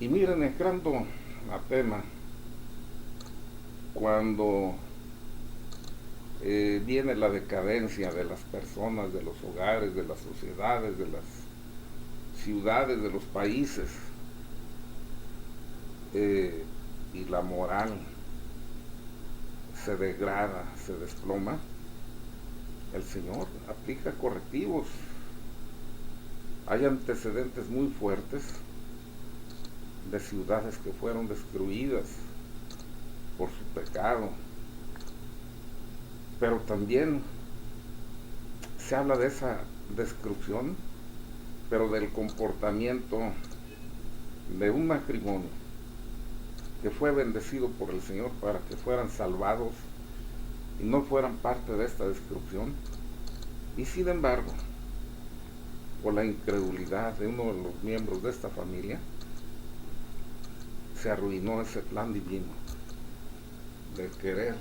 Y miren, entrando a tema, cuando viene la decadencia de las personas, de los hogares, de las sociedades, de las ciudades, de los países, y la moral se degrada, se desploma, el Señor aplica correctivos. Hay antecedentes muy fuertes de ciudades que fueron destruidas por su pecado, pero también se habla de esa destrucción, pero del comportamiento de un matrimonio que fue bendecido por el Señor para que fueran salvados y no fueran parte de esta destrucción. Y sin embargo, por la incredulidad de uno de los miembros de esta familia, se arruinó ese plan divino de querer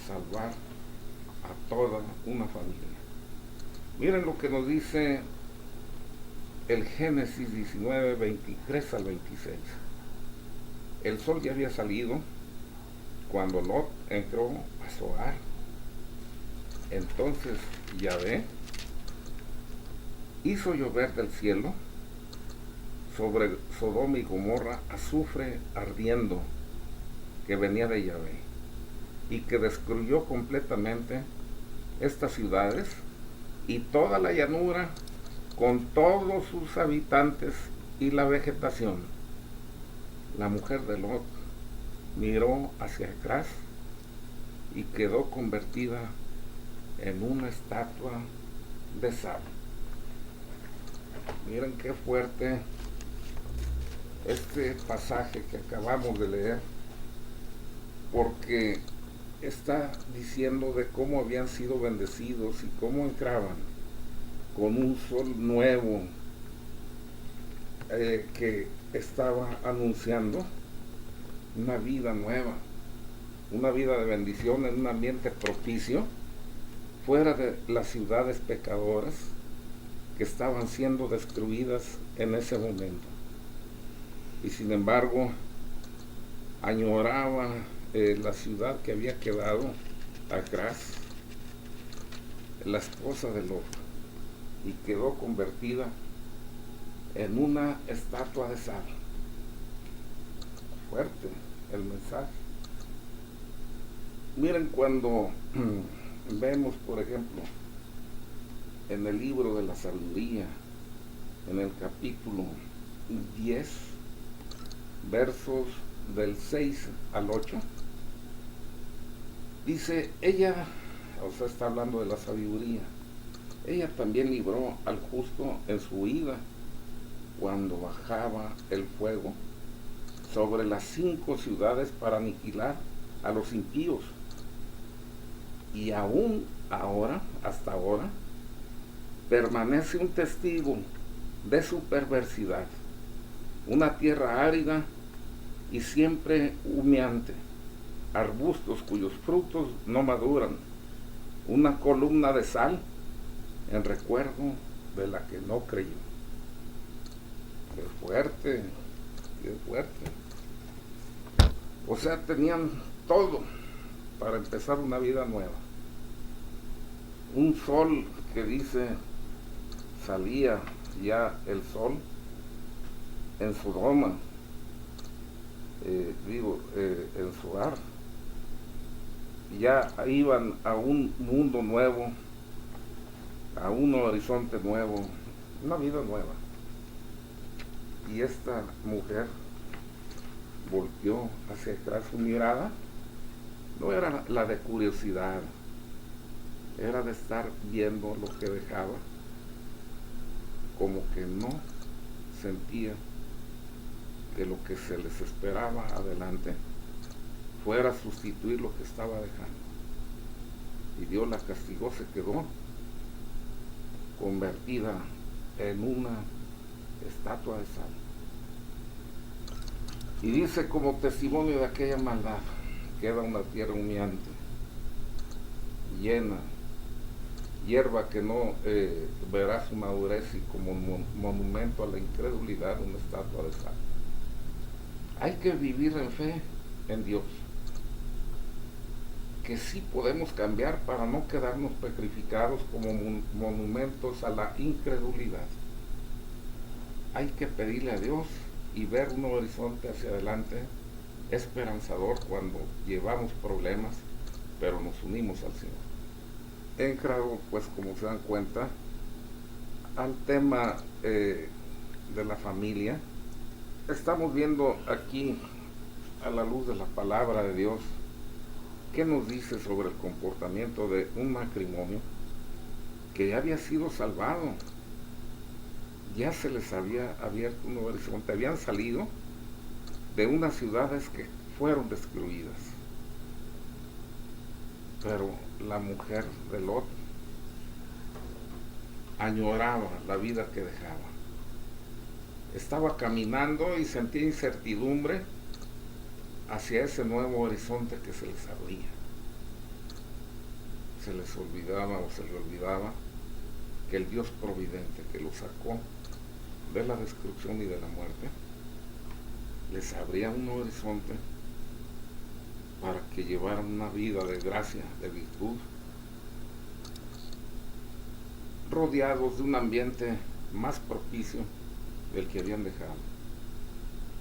salvar a toda una familia. Miren lo que nos dice el Génesis 19, 23 al 26. El sol ya había salido cuando Lot entró a su hogar. Entonces Yahvé hizo llover del cielo sobre Sodoma y Gomorra azufre ardiendo que venía de Yahvé y que destruyó completamente estas ciudades y toda la llanura con todos sus habitantes y la vegetación. La mujer de Lot miró hacia atrás y quedó convertida en una estatua de sal. Miren qué fuerte este pasaje que acabamos de leer, porque está diciendo de cómo habían sido bendecidos y cómo entraban con un sol nuevo que estaba anunciando una vida nueva, una vida de bendición en un ambiente propicio, fuera de las ciudades pecadoras que estaban siendo destruidas en ese momento. Y sin embargo, añoraba la ciudad que había quedado atrás, la esposa de Lot, y quedó convertida en una estatua de sal. Fuerte el mensaje. Miren, cuando vemos, por ejemplo, en el libro de la sabiduría, en el capítulo 10, versos del 6 al 8, dice, ella, o sea, está hablando de la sabiduría, ella también libró al justo en su huida cuando bajaba el fuego sobre las 5 ciudades para aniquilar a los impíos. Y aún ahora, hasta ahora, permanece un testigo de su perversidad, una tierra árida y siempre humeante, arbustos cuyos frutos no maduran, una columna de sal en recuerdo de la que no creyó. Qué fuerte, qué fuerte. O sea, tenían todo para empezar una vida nueva. Un sol que dice, salía ya el sol en Sodoma, en su hogar. Ya iban a un mundo nuevo, a un horizonte nuevo, una vida nueva. Y esta mujer volteó hacia atrás su mirada. No era la de curiosidad, era de estar viendo lo que dejaba, como que no sentía que lo que se les esperaba adelante fuera a sustituir lo que estaba dejando. Y Dios la castigó, se quedó convertida en una estatua de sal. Y dice, como testimonio de aquella maldad, queda una tierra humeante, llena, hierba que no verá su madurez, y como monumento a la incredulidad una estatua de sal. Hay que vivir en fe en Dios, que sí podemos cambiar para no quedarnos petrificados como monumentos a la incredulidad. Hay que pedirle a Dios y ver un horizonte hacia adelante esperanzador cuando llevamos problemas, pero nos unimos al Señor. He entrado, pues como se dan cuenta, al tema de la familia. Estamos viendo aquí, a la luz de la palabra de Dios, qué nos dice sobre el comportamiento de un matrimonio que ya había sido salvado. Ya se les había abierto un horizonte, habían salido de unas ciudades que fueron destruidas. Pero la mujer de Lot añoraba la vida que dejaba. Estaba caminando y sentía incertidumbre hacia ese nuevo horizonte que se les abría. Se les olvidaba o se le olvidaba que el Dios providente que los sacó de la destrucción y de la muerte les abría un horizonte para que llevaran una vida de gracia, de virtud, rodeados de un ambiente más propicio del que habían dejado.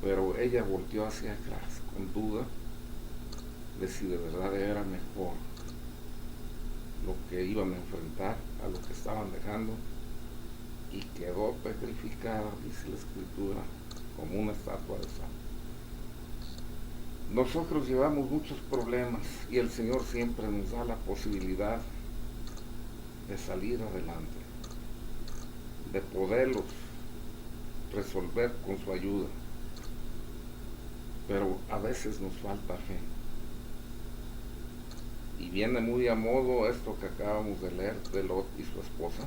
Pero ella volteó hacia atrás con duda de si de verdad era mejor lo que iban a enfrentar a lo que estaban dejando, y quedó petrificada, dice la Escritura, como una estatua de sal. Nosotros llevamos muchos problemas y el Señor siempre nos da la posibilidad de salir adelante, de poderlos resolver con su ayuda, pero a veces nos falta fe. Y viene muy a modo esto que acabamos de leer de Lot y su esposa.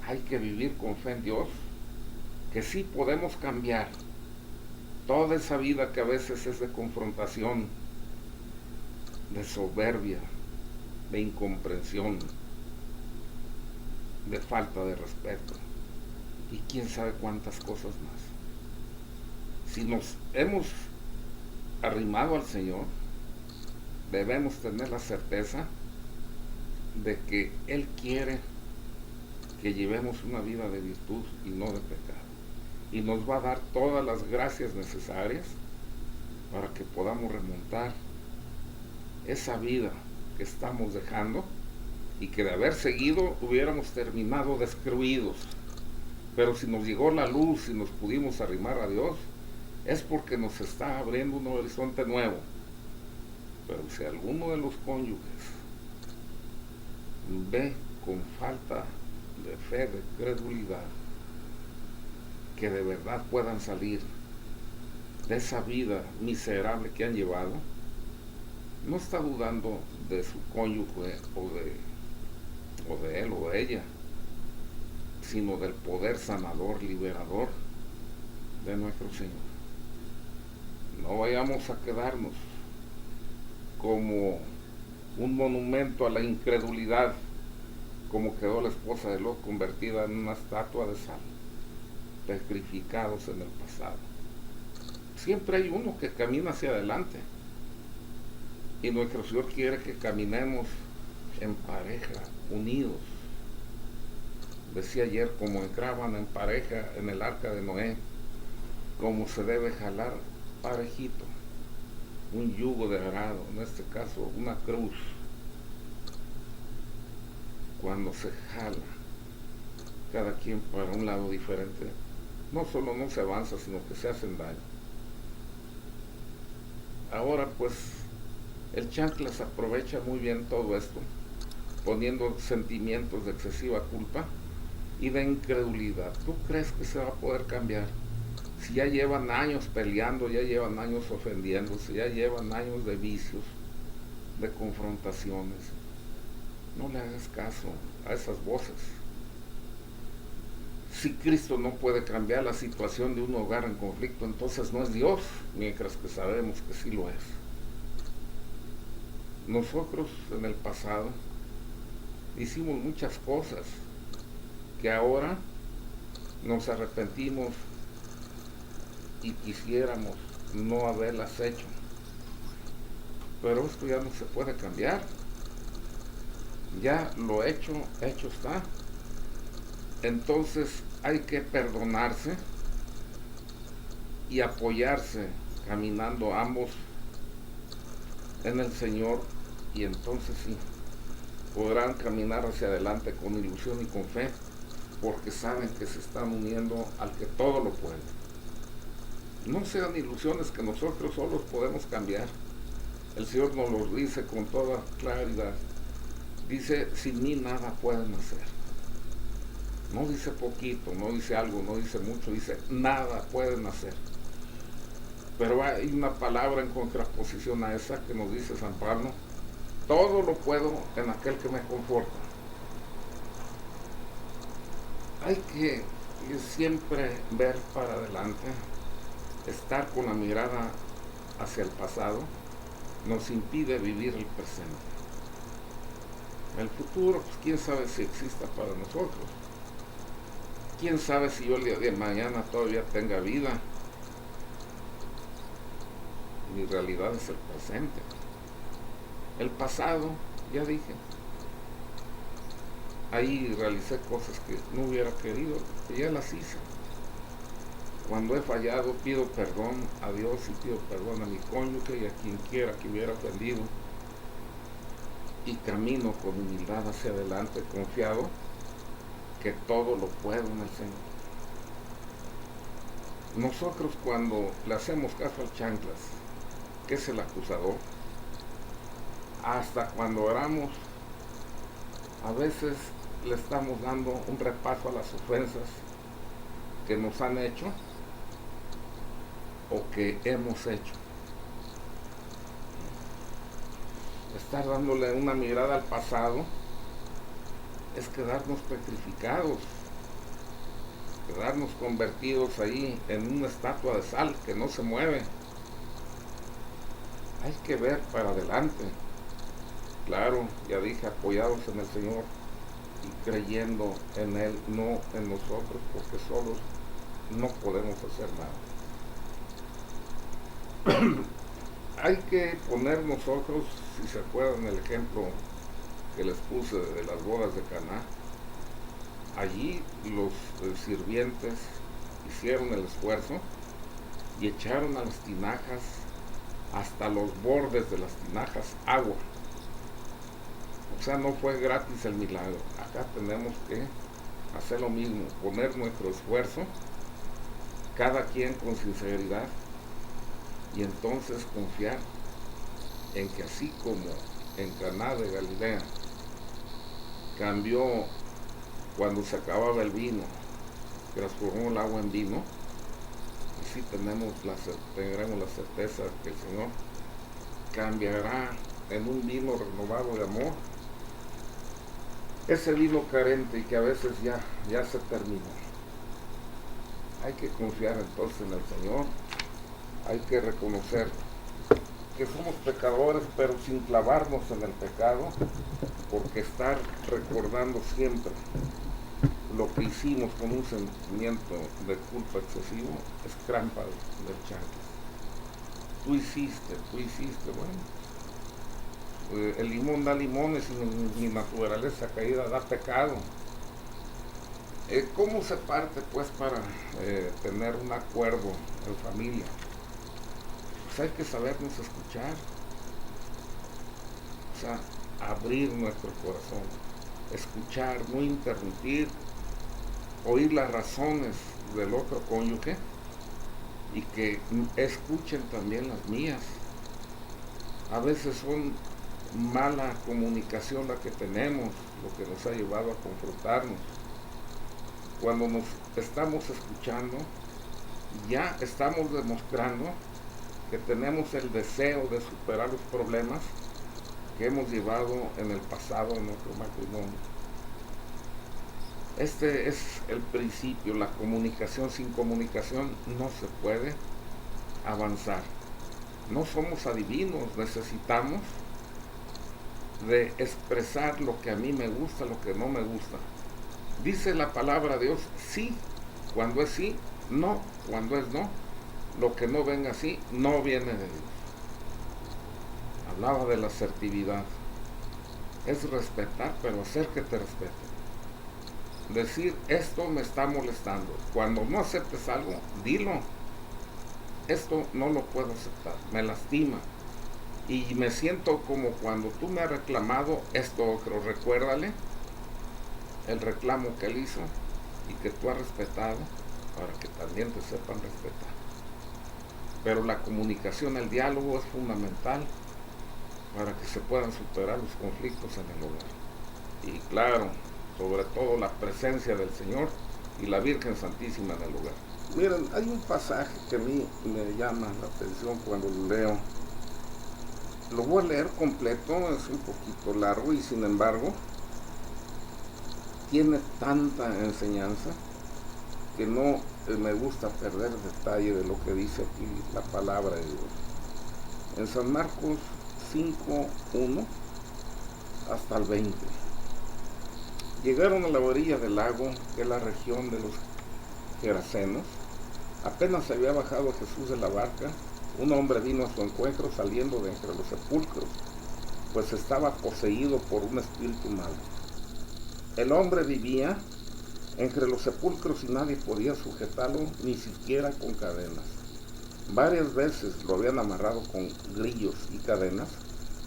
Hay que vivir con fe en Dios, que sí podemos cambiar toda esa vida que a veces es de confrontación, de soberbia, de incomprensión, de falta de respeto y quién sabe cuántas cosas más. Si nos hemos arrimado al Señor, debemos tener la certeza de que Él quiere que llevemos una vida de virtud y no de pecado, y nos va a dar todas las gracias necesarias para que podamos remontar esa vida que estamos dejando y que de haber seguido hubiéramos terminado destruidos. Pero si nos llegó la luz y nos pudimos arrimar a Dios, es porque nos está abriendo un horizonte nuevo. Pero si alguno de los cónyuges ve con falta de fe, de credulidad, que de verdad puedan salir de esa vida miserable que han llevado, no está dudando de su cónyuge o de él o de ella, sino del poder sanador, liberador de nuestro Señor. No vayamos a quedarnos como un monumento a la incredulidad, como quedó la esposa de Lot, convertida en una estatua de sal, petrificados en el pasado. Siempre hay uno que camina hacia adelante, y nuestro Señor quiere que caminemos en pareja, unidos. Decía ayer, como entraban en pareja en el arca de Noé, como se debe jalar parejito, un yugo de arado, en este caso una cruz. Cuando se jala cada quien para un lado diferente, no solo no se avanza, sino que se hacen daño. Ahora pues el chanclas aprovecha muy bien todo esto, poniendo sentimientos de excesiva culpa y de incredulidad. ¿Tú crees que se va a poder cambiar? Si ya llevan años peleando, ya llevan años ofendiéndose, ya llevan años de vicios, de confrontaciones. No le hagas caso a esas voces. Si Cristo no puede cambiar la situación de un hogar en conflicto, entonces no es Dios, mientras que sabemos que sí lo es. Nosotros en el pasado hicimos muchas cosas que ahora nos arrepentimos y quisiéramos no haberlas hecho. Pero esto ya no se puede cambiar. Ya lo hecho está. Entonces hay que perdonarse y apoyarse caminando ambos en el Señor, y entonces sí, podrán caminar hacia adelante con ilusión y con fe, porque saben que se están uniendo al que todo lo puede. No sean ilusiones que nosotros solos podemos cambiar. El Señor nos lo dice con toda claridad. Dice, sin mí nada pueden hacer. No dice poquito, no dice algo, no dice mucho, dice nada pueden hacer. Pero hay una palabra en contraposición a esa que nos dice San Pablo: todo lo puedo en aquel que me conforta. Hay que siempre ver para adelante, estar con la mirada hacia el pasado nos impide vivir el presente. El futuro, pues quién sabe si exista para nosotros. Quién sabe si yo el día de mañana todavía tenga vida. Mi realidad es el presente. El pasado, ya dije, ahí realicé cosas que no hubiera querido, que ya las hice. Cuando he fallado, pido perdón a Dios y pido perdón a mi cónyuge y a quien quiera que hubiera ofendido, y camino con humildad hacia adelante, confiado que todo lo puedo en el Señor. Nosotros, cuando le hacemos caso al chanclas, que es el acusador, hasta cuando oramos, a veces le estamos dando un repaso a las ofensas que nos han hecho o que hemos hecho. Estar dándole una mirada al pasado es quedarnos petrificados, quedarnos convertidos ahí en una estatua de sal que no se mueve. Hay que ver para adelante. Claro, ya dije, apoyados en el Señor y creyendo en Él, no en nosotros, porque solos no podemos hacer nada. Hay que poner nosotros, si se acuerdan el ejemplo que les puse de las bodas de Caná, allí los sirvientes hicieron el esfuerzo y echaron a las tinajas, hasta los bordes de las tinajas, agua. O sea, no fue gratis el milagro. Acá tenemos que hacer lo mismo, poner nuestro esfuerzo, cada quien con sinceridad, y entonces confiar en que así como en Caná de Galilea cambió cuando se acababa el vino, transformó el agua en vino, así tendremos la certeza de que el Señor cambiará en un vino renovado de amor ese vino carente y que a veces ya se terminó. Hay que confiar entonces en el Señor. Hay que reconocer que somos pecadores, pero sin clavarnos en el pecado, porque estar recordando siempre lo que hicimos con un sentimiento de culpa excesivo es trampa del chanclas. Tú hiciste, bueno. El limón da limones y mi naturaleza caída da pecado. ¿Cómo se parte pues para tener un acuerdo en familia? Hay que sabernos escuchar, o sea, abrir nuestro corazón, escuchar, no interrumpir, oír las razones del otro cónyuge y que escuchen también las mías. A veces son mala comunicación la que tenemos, lo que nos ha llevado a confrontarnos. Cuando nos estamos escuchando, ya estamos demostrando que tenemos el deseo de superar los problemas que hemos llevado en el pasado en nuestro matrimonio. Este es el principio, la comunicación. Sin comunicación no se puede avanzar. No somos adivinos, necesitamos de expresar lo que a mí me gusta, lo que no me gusta. Dice la palabra de Dios, sí, cuando es sí, no, cuando es no. lo que no venga así no viene de Dios. Hablaba de la asertividad. Es respetar, pero hacer que te respeten. Decir, esto me está molestando. Cuando no aceptes algo, dilo. Esto no lo puedo aceptar, me lastima. Y me siento como cuando tú me has reclamado esto otro. Recuérdale el reclamo que él hizo y que tú has respetado para que también te sepan respetar. Pero la comunicación, el diálogo es fundamental para que se puedan superar los conflictos en el hogar. Y claro, sobre todo la presencia del Señor y la Virgen Santísima en el hogar. Miren, hay un pasaje que a mí me llama la atención cuando lo leo. Lo voy a leer completo, es un poquito largo y sin embargo tiene tanta enseñanza que no me gusta perder detalle de lo que dice aquí la palabra de Dios. En San Marcos 5:1 hasta el 20. Llegaron a la orilla del lago, que es la región de los Gerasenos. Apenas se había bajado Jesús de la barca, un hombre vino a su encuentro saliendo de entre los sepulcros, pues estaba poseído por un espíritu malo. El hombre vivía entre los sepulcros y nadie podía sujetarlo, ni siquiera con cadenas. Varias veces lo habían amarrado con grillos y cadenas,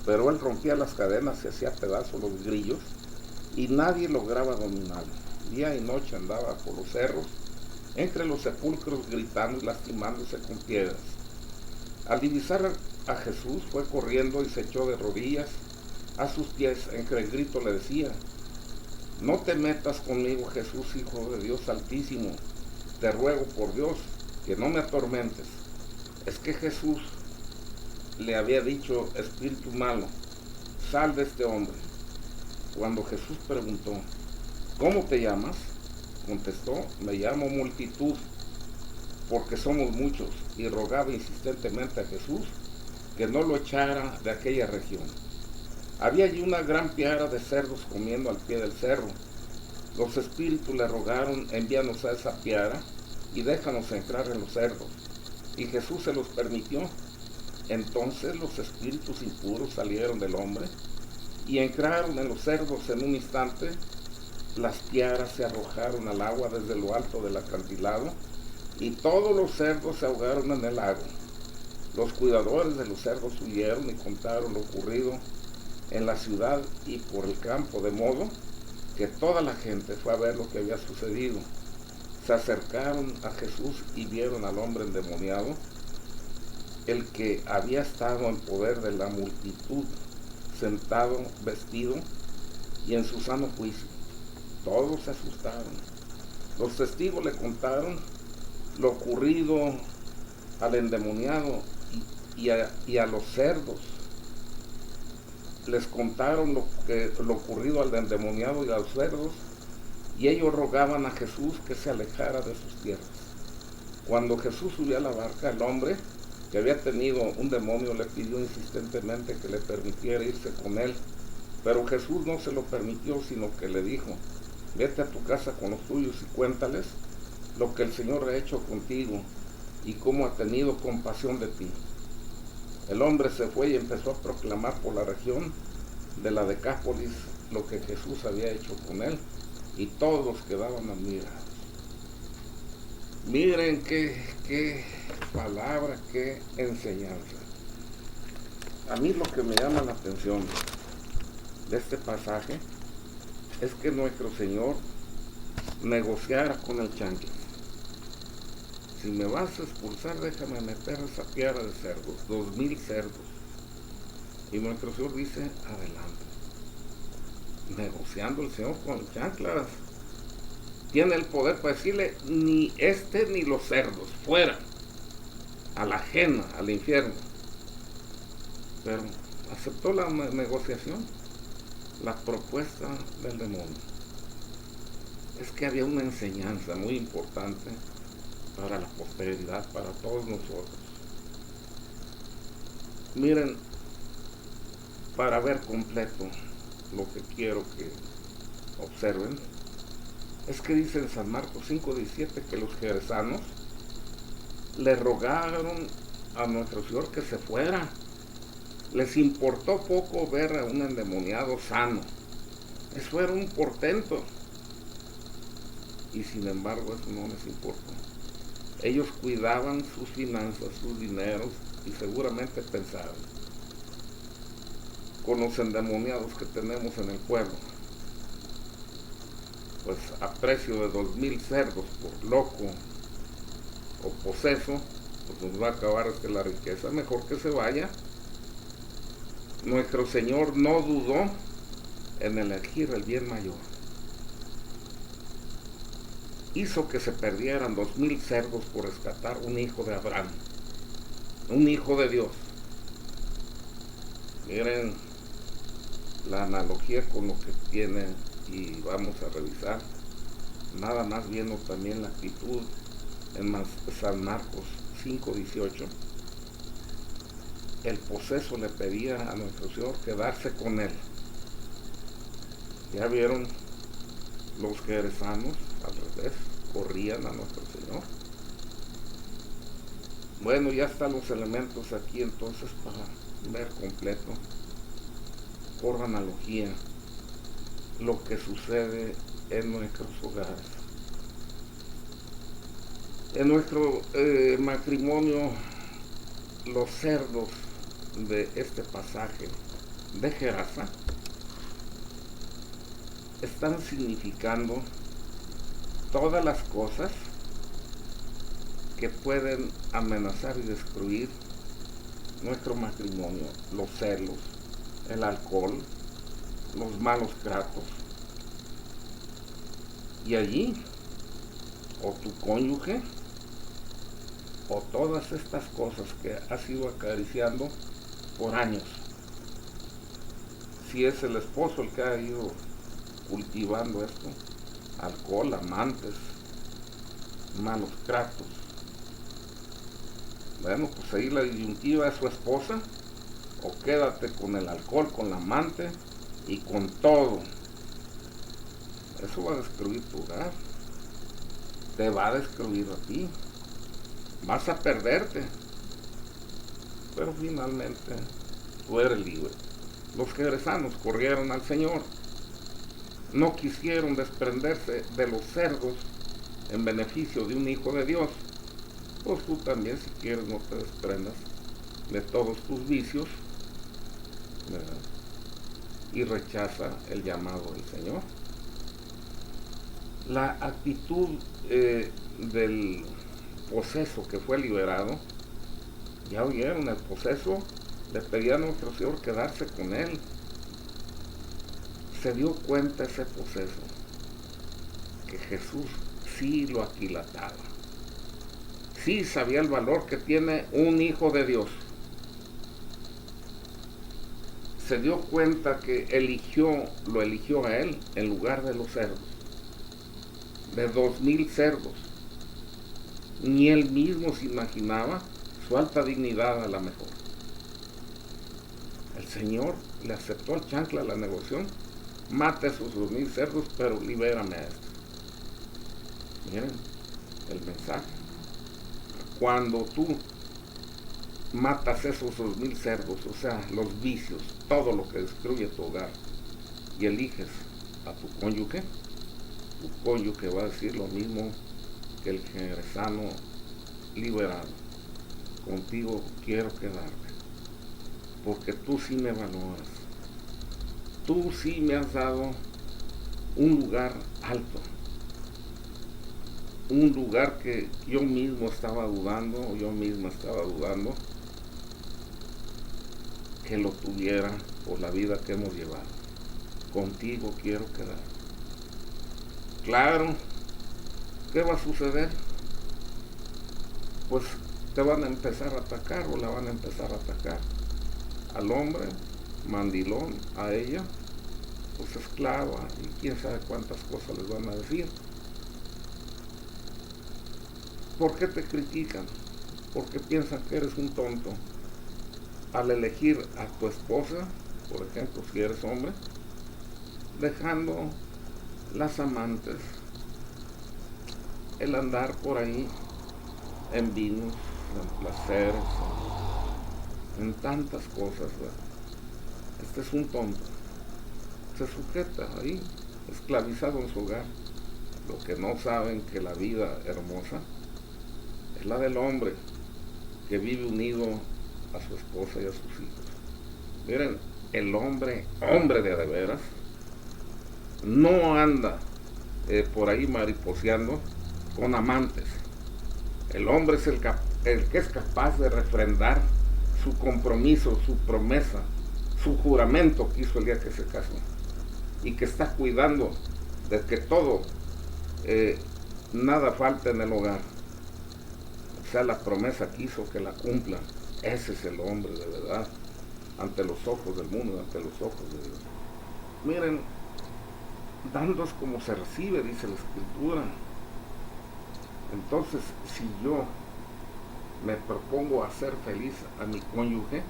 pero él rompía las cadenas y hacía pedazos los grillos, y nadie lograba dominarlo. Día y noche andaba por los cerros, entre los sepulcros, gritando y lastimándose con piedras. Al divisar a Jesús, fue corriendo y se echó de rodillas a sus pies. Entre el grito le decía: no te metas conmigo, Jesús, Hijo de Dios Altísimo. Te ruego por Dios que no me atormentes. Es que Jesús le había dicho: espíritu malo, sal de este hombre. Cuando Jesús preguntó: ¿cómo te llamas?, contestó: me llamo Multitud, porque somos muchos, y rogaba insistentemente a Jesús que no lo echara de aquella región. Había allí una gran piara de cerdos comiendo al pie del cerro. Los espíritus le rogaron: envíanos a esa piara y déjanos entrar en los cerdos. Y Jesús se los permitió. Entonces los espíritus impuros salieron del hombre y entraron en los cerdos. En un instante las piaras se arrojaron al agua desde lo alto del acantilado, y todos los cerdos se ahogaron en el lago. Los cuidadores de los cerdos huyeron y contaron lo ocurrido en la ciudad y por el campo, de modo que toda la gente fue a ver lo que había sucedido. Se acercaron a Jesús y vieron al hombre endemoniado, el que había estado en poder de la multitud, sentado, vestido y en su sano juicio. Todos se asustaron. Los testigos le contaron lo ocurrido al endemoniado y a los cerdos. Les contaron lo ocurrido al endemoniado y a los cerdos, y ellos rogaban a Jesús que se alejara de sus tierras. Cuando Jesús subió a la barca, el hombre que había tenido un demonio le pidió insistentemente que le permitiera irse con él, pero Jesús no se lo permitió, sino que le dijo: vete a tu casa con los tuyos y cuéntales lo que el Señor ha hecho contigo y cómo ha tenido compasión de ti. El hombre se fue y empezó a proclamar por la región de la Decápolis lo que Jesús había hecho con él, y todos quedaban admirados. Miren qué palabra, qué enseñanza. A mí lo que me llama la atención de este pasaje es que nuestro Señor negociara con el chancla. Si me vas a expulsar, déjame meter esa piara de cerdos, 2000 cerdos. Y nuestro Señor dice: adelante. Negociando el Señor con chanclas. Tiene el poder para decirle: ni este ni los cerdos, fuera, a la ajena, al infierno. Pero aceptó la negociación, la propuesta del demonio. Es que había una enseñanza muy importante para la posteridad, para todos nosotros. Miren, para ver completo lo que quiero que observen, es que dice en San Marcos 5:17 que los gerezanos le rogaron a nuestro Señor que se fuera. Les importó poco ver a un endemoniado sano. Eso era un portento. Y sin embargo eso no les importó. Ellos cuidaban sus finanzas, sus dineros, y seguramente pensaban, con los endemoniados que tenemos en el pueblo, pues a precio de 2,000 cerdos por loco o poseso, pues nos va a acabar la riqueza, mejor que se vaya. Nuestro Señor no dudó en elegir el bien mayor. Hizo que se perdieran 2,000 cerdos por rescatar un hijo de Abraham, un hijo de Dios. Miren la analogía con lo que tiene, y vamos a revisar, nada más viendo también la actitud en San Marcos 5:18. El poseso le pedía a nuestro Señor quedarse con él. Ya vieron, los gerezanos al revés corrían a nuestro Señor. Bueno, ya están los elementos aquí entonces para ver completo, por analogía, lo que sucede en nuestros hogares. En nuestro matrimonio, los cerdos de este pasaje de Gerasa están significando todas las cosas que pueden amenazar y destruir nuestro matrimonio: los celos, el alcohol, los malos tratos. Y allí, o tu cónyuge, o todas estas cosas que has ido acariciando por años. Si es el esposo el que ha ido cultivando esto: alcohol, amantes, malos tratos. Bueno, pues ahí la disyuntiva es su esposa: o quédate con el alcohol, con la amante y con todo. Eso va a destruir tu hogar, te va a destruir a ti, vas a perderte, pero finalmente tú eres libre. Los gerezanos corrieron al Señor, no quisieron desprenderse de los cerdos en beneficio de un hijo de Dios. Pues tú también, si quieres, no te desprendas de todos tus vicios, ¿verdad? Y rechaza el llamado del Señor. La actitud del poseso que fue liberado, ya oyeron, el poseso le pedía a nuestro Señor quedarse con él. Se dio cuenta ese poseso que Jesús sí lo aquilataba, sí sabía el valor que tiene un hijo de Dios. Se dio cuenta que lo eligió a él en lugar de los cerdos, de 2,000 cerdos. Ni él mismo se imaginaba su alta dignidad a la mejor. El Señor le aceptó el chancla a la negociación: mate a esos 2,000 cerdos, pero libérame a estos. Miren el mensaje. Cuando tú matas esos 2,000 cerdos, o sea, los vicios, todo lo que destruye tu hogar, y eliges a tu cónyuge va a decir lo mismo que el gerezano liberado: contigo quiero quedarme, porque tú sí me valoras, tú sí me has dado un lugar alto, un lugar que yo misma estaba dudando que lo tuviera por la vida que hemos llevado. Contigo quiero quedar. Claro, ¿qué va a suceder? Pues te van a empezar a atacar, o la van a empezar a atacar al hombre mandilón, a ella pues esclava, y quién sabe cuántas cosas les van a decir. ¿Por qué te critican? Porque piensan que eres un tonto al elegir a tu esposa, por ejemplo, si eres hombre, dejando las amantes, el andar por ahí en vinos, en placeres, en tantas cosas, ¿verdad? Este es un tonto. Se sujeta ahí, esclavizado en su hogar. Lo que no saben que la vida hermosa es la del hombre que vive unido a su esposa y a sus hijos. Miren, el hombre, hombre de veras, no anda por ahí mariposeando con amantes. El hombre es el que es capaz de refrendar su compromiso, su promesa, su juramento que hizo el día que se casó, y que está cuidando de que todo, nada falte en el hogar. O sea, la promesa que hizo, que la cumpla. Ese es el hombre de verdad, ante los ojos del mundo, ante los ojos de Dios. Miren, dando es como se recibe, dice la Escritura. Entonces, si yo me propongo hacer feliz a mi cónyuge,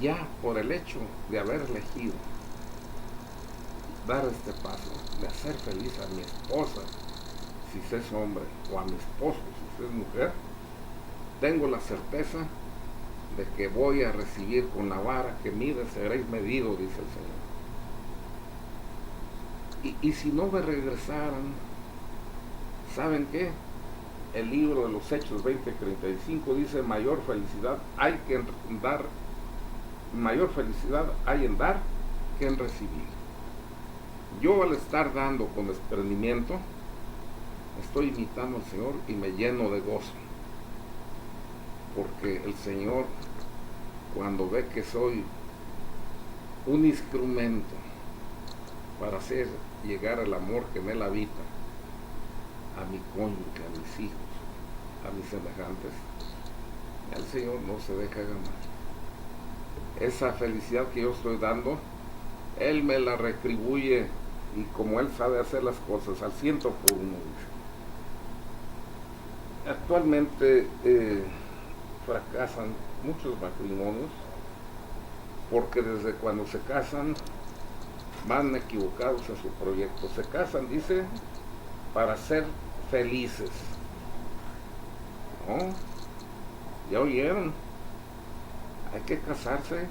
ya por el hecho de haber elegido dar este paso, de hacer feliz a mi esposa, si se es hombre, o a mi esposo, si se es mujer, tengo la certeza de que voy a recibir con la vara que mide, seréis medido, dice el Señor. Y si no me regresaran, ¿saben qué? El libro de los Hechos 20:35 dice: mayor felicidad hay en dar que en recibir. Yo, al estar dando con desprendimiento, estoy imitando al Señor y me lleno de gozo, porque el Señor, cuando ve que soy un instrumento para hacer llegar el amor que en él habita a mi cónyuge, a mis hijos, a mis semejantes, el Señor no se deja ganar. Esa felicidad que yo estoy dando, Él me la retribuye, y como Él sabe hacer las cosas, al 100 por uno. Actualmente fracasan muchos matrimonios porque desde cuando se casan van equivocados a su proyecto. Se casan, dice, para ser felices. ¿No? ¿Ya oyeron? Hay que casarse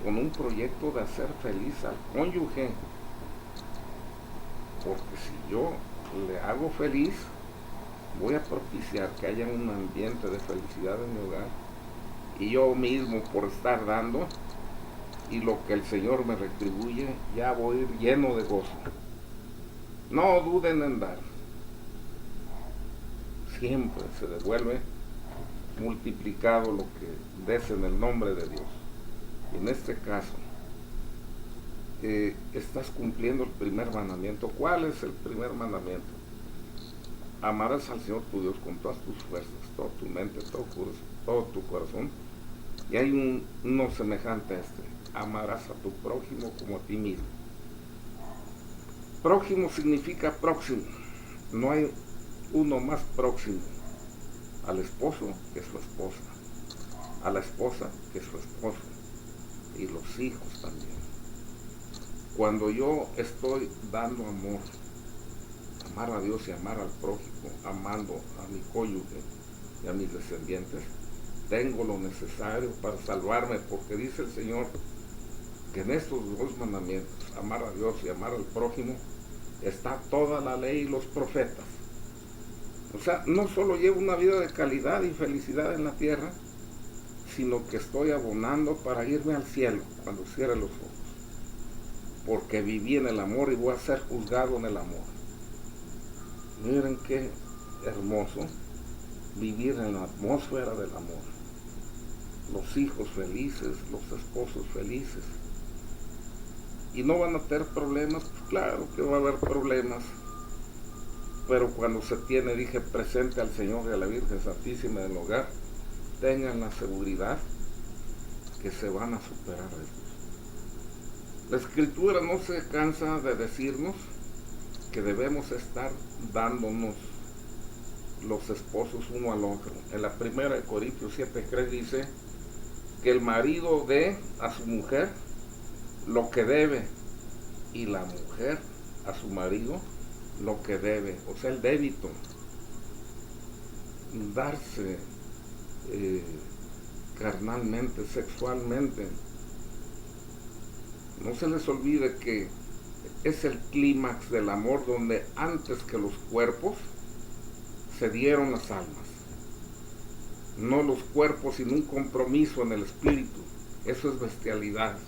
con un proyecto de hacer feliz al cónyuge. Porque si yo le hago feliz, voy a propiciar que haya un ambiente de felicidad en mi hogar. Y yo mismo, por estar dando, y lo que el Señor me retribuye, ya voy a ir lleno de gozo. No duden en dar. Siempre se devuelve multiplicado lo que des en el nombre de Dios. Y en este caso, estás cumpliendo el primer mandamiento. ¿Cuál es el primer mandamiento? Amarás al Señor tu Dios con todas tus fuerzas, toda tu mente, todo tu corazón. Y hay uno semejante a este: amarás a tu prójimo como a ti mismo. Prójimo significa próximo. No hay uno más próximo al esposo que su esposa, a la esposa que su esposo, y los hijos también. Cuando yo estoy dando amor, amar a Dios y amar al prójimo, amando a mi cónyuge y a mis descendientes, tengo lo necesario para salvarme, porque dice el Señor que en estos dos mandamientos, amar a Dios y amar al prójimo, está toda la ley y los profetas. O sea, no solo llevo una vida de calidad y felicidad en la tierra, sino que estoy abonando para irme al cielo cuando cierre los ojos, porque viví en el amor y voy a ser juzgado en el amor. Miren qué hermoso vivir en la atmósfera del amor. Los hijos felices, los esposos felices. Y no van a tener problemas. Pues claro que va a haber problemas, pero cuando se tiene, dije, presente al Señor y a la Virgen Santísima en el hogar, tengan la seguridad que se van a superar estos. La Escritura no se cansa de decirnos que debemos estar dándonos los esposos uno al otro. En la primera de Corintios 7:3 dice que el marido dé a su mujer lo que debe, y la mujer a su marido lo que debe, o sea, el débito. darse carnalmente, sexualmente. No se les olvide que es el clímax del amor, donde antes que los cuerpos se dieron las almas. No los cuerpos, sino un compromiso en el espíritu. Eso es bestialidad.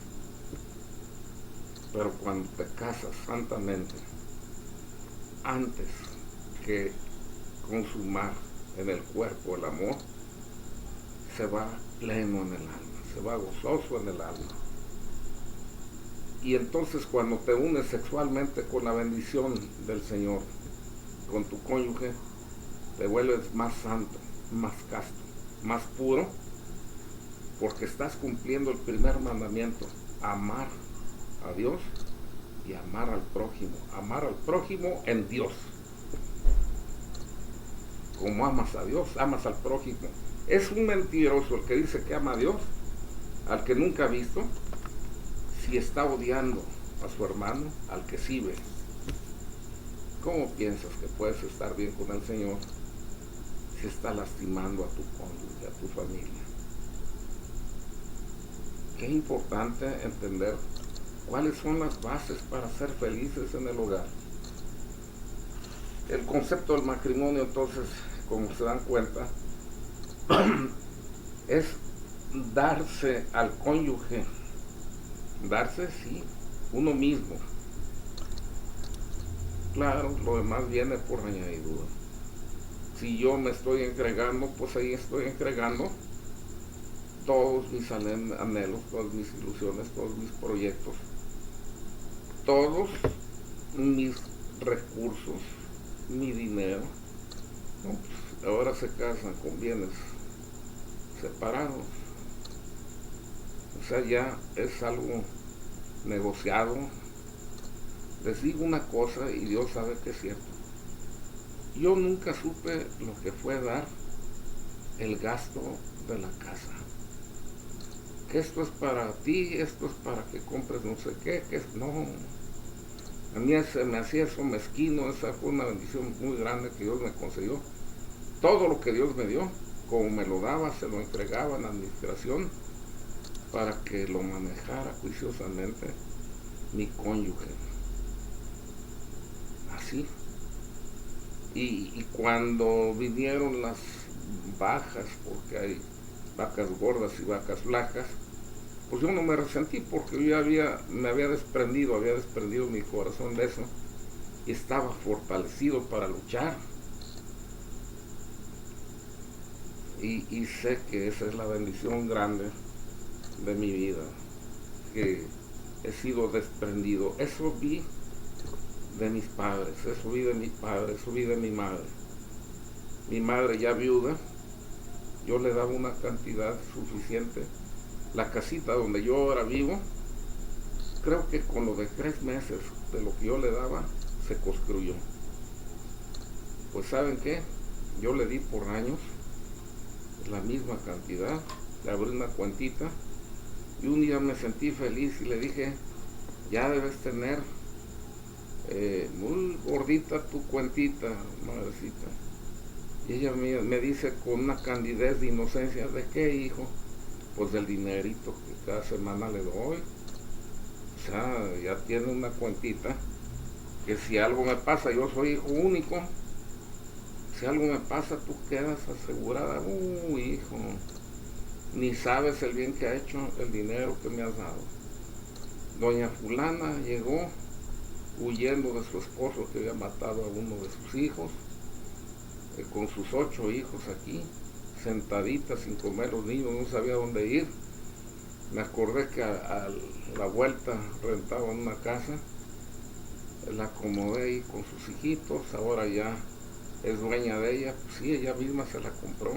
Pero cuando te casas santamente, antes que consumar en el cuerpo el amor, se va pleno en el alma, se va gozoso en el alma. Y entonces cuando te unes sexualmente con la bendición del Señor, con tu cónyuge, te vuelves más santo, más casto, más puro, porque estás cumpliendo el primer mandamiento: amar a Dios y amar al prójimo en Dios. Como amas a Dios, amas al prójimo. Es un mentiroso el que dice que ama a Dios, al que nunca ha visto, si está odiando a su hermano, al que sí ve. ¿Cómo piensas que puedes estar bien con el Señor si está lastimando a tu cónyuge, a tu familia? Qué importante entender cuáles son las bases para ser felices en el hogar. El concepto del matrimonio, entonces, como se dan cuenta, es darse al cónyuge. Darse, sí, uno mismo. Claro, lo demás viene por añadidura. Si yo me estoy entregando, pues ahí estoy entregando todos mis anhelos, todas mis ilusiones, todos mis proyectos, todos mis recursos, mi dinero. No, pues ahora se casan con bienes separados. O sea, ya es algo negociado. Les digo una cosa y Dios sabe que es cierto. Yo nunca supe lo que fue dar el gasto de la casa. Que esto es para ti, esto es para que compres no sé qué, que es, no. A mí se me hacía eso mezquino. Esa fue una bendición muy grande que Dios me concedió. Todo lo que Dios me dio, como me lo daba, se lo entregaba en la administración para que lo manejara juiciosamente mi cónyuge. Así. Y cuando vinieron las bajas, porque hay vacas gordas y vacas flacas, pues yo no me resentí, porque yo me había desprendido mi corazón de eso, y estaba fortalecido para luchar. Y sé que esa es la bendición grande de mi vida, que he sido desprendido. Eso vi de mis padres, eso vi de mis padres, eso vi de mi madre. Mi madre ya viuda, yo le daba una cantidad suficiente. La casita donde yo ahora vivo, creo que con lo de 3 meses de lo que yo le daba, se construyó. Pues ¿saben qué? Yo le di por años la misma cantidad, le abrí una cuentita, y un día me sentí feliz y le dije: ya debes tener muy gordita tu cuentita, madrecita. Y ella me dice con una candidez de inocencia: ¿de qué, hijo? Pues del dinerito que cada semana le doy. O sea, ya tiene una cuentita que si algo me pasa, yo soy hijo único, si algo me pasa, tú quedas asegurada. Hijo, ni sabes el bien que ha hecho el dinero que me has dado. Doña fulana llegó huyendo de su esposo, que había matado a uno de sus hijos, con sus 8 hijos aquí, sentadita sin comer, los niños no sabía dónde ir. Me acordé que a la vuelta rentaban una casa, la acomodé ahí con sus hijitos, ahora ya es dueña de ella. Pues sí, ella misma se la compró.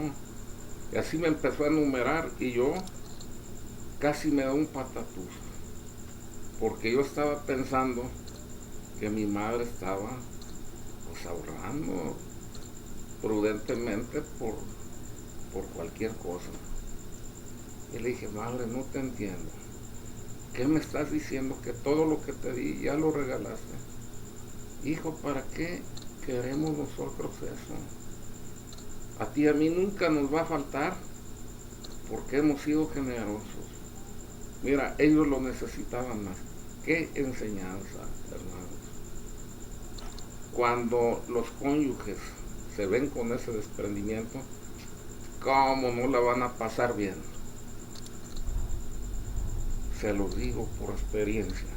Y así me empezó a enumerar, y yo casi me da un patatús, porque yo estaba pensando que mi madre estaba pues ahorrando prudentemente por cualquier cosa. Y le dije: madre, no te entiendo. ¿Qué me estás diciendo? Que todo lo que te di ya lo regalaste. Hijo, ¿para qué queremos nosotros eso? A ti y a mí nunca nos va a faltar porque hemos sido generosos. Mira, ellos lo necesitaban más. Qué enseñanza, hermanos. Cuando los cónyuges se ven con ese desprendimiento, ¿cómo no la van a pasar bien? Se los digo por experiencia.